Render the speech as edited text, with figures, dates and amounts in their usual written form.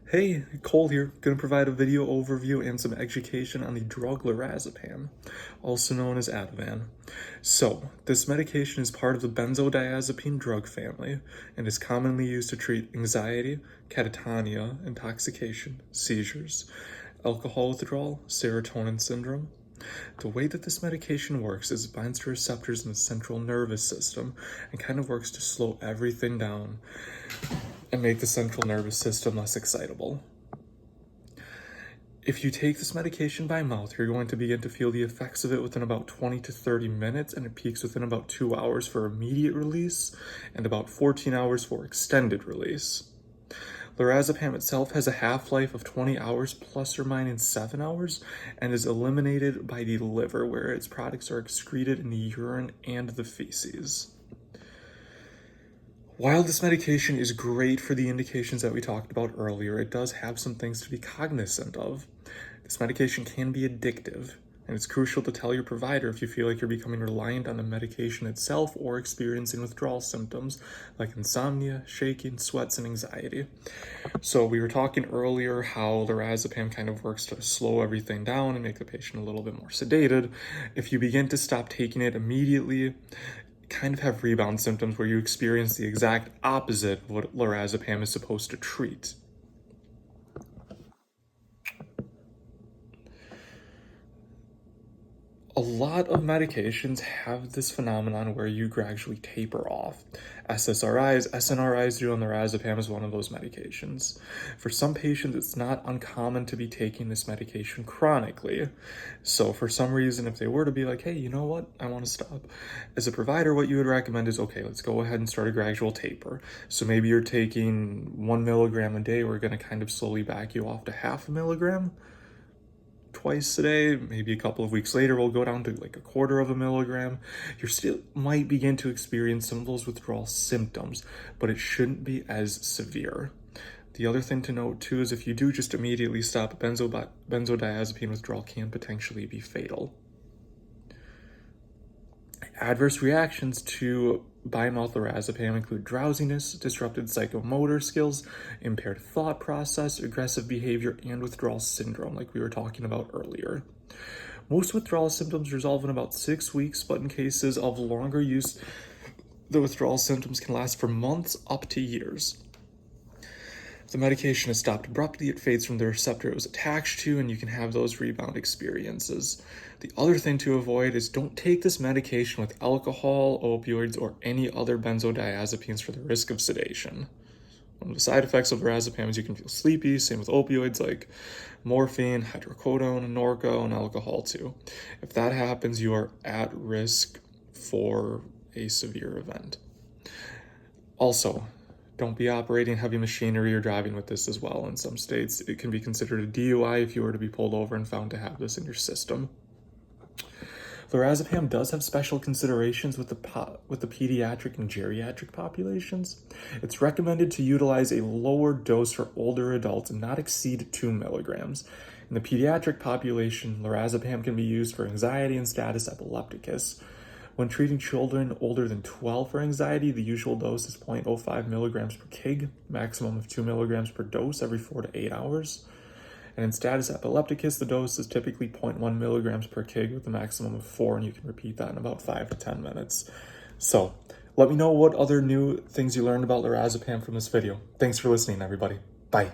Hey, Cole here, going to provide a video overview and some education on the drug Lorazepam, also known as Ativan. So, this medication is part of the benzodiazepine drug family and is commonly used to treat anxiety, catatonia, intoxication, seizures, alcohol withdrawal, serotonin syndrome. The way that this medication works is it binds to receptors in the central nervous system and kind of works to slow everything down and make the central nervous system less excitable. If you take this medication by mouth, you're going to begin to feel the effects of it within about 20 to 30 minutes, and it peaks within about 2 hours for immediate release and about 14 hours for extended release. Lorazepam itself has a half-life of 20 hours plus or minus 7 hours and is eliminated by the liver, where its products are excreted in the urine and the feces. While this medication is great for the indications that we talked about earlier, it does have some things to be cognizant of. This medication can be addictive, and it's crucial to tell your provider if you feel like you're becoming reliant on the medication itself or experiencing withdrawal symptoms like insomnia, shaking, sweats, and anxiety. So we were talking earlier how lorazepam kind of works to slow everything down and make the patient a little bit more sedated. If you begin to stop taking it immediately, kind of have rebound symptoms where you experience the exact opposite of what lorazepam is supposed to treat. A lot of medications have this phenomenon where you gradually taper off. SSRIs, SNRIs do, and lorazepam is one of those medications. For some patients, it's not uncommon to be taking this medication chronically. So for some reason, if they were to be like, hey, you know what, I want to stop. As a provider, what you would recommend is, okay, let's go ahead and start a gradual taper. So maybe you're taking 1 milligram a day. We're going to kind of slowly back you off to 0.5 milligram. Twice a day, maybe a couple of weeks later, we'll go down to like 1/4 milligram. You still might begin to experience some of those withdrawal symptoms, but it shouldn't be as severe. The other thing to note too is if you do just immediately stop, benzodiazepine withdrawal can potentially be fatal. Adverse reactions to by-mouth lorazepam include drowsiness, disrupted psychomotor skills, impaired thought process, aggressive behavior, and withdrawal syndrome, like we were talking about earlier. Most withdrawal symptoms resolve in about 6 weeks, but in cases of longer use, the withdrawal symptoms can last for months up to years. If the medication is stopped abruptly, it fades from the receptor it was attached to, and you can have those rebound experiences. The other thing to avoid is don't take this medication with alcohol, opioids, or any other benzodiazepines for the risk of sedation. One of the side effects of lorazepam is you can feel sleepy, same with opioids like morphine, hydrocodone, Norco, and alcohol too. If that happens, you are at risk for a severe event. Also, don't be operating heavy machinery or driving with this as well. In some states, it can be considered a DUI if you were to be pulled over and found to have this in your system. Lorazepam does have special considerations with the pediatric and geriatric populations. It's recommended to utilize a lower dose for older adults and not exceed 2 milligrams. In the pediatric population, lorazepam can be used for anxiety and status epilepticus. When treating children older than 12 for anxiety, the usual dose is 0.05 milligrams per kg, maximum of 2 milligrams per dose every 4 to 8 hours. And in status epilepticus, the dose is typically 0.1 milligrams per kg with a maximum of 4, and you can repeat that in about 5 to 10 minutes. So, let me know what other new things you learned about lorazepam from this video. Thanks for listening, everybody. Bye.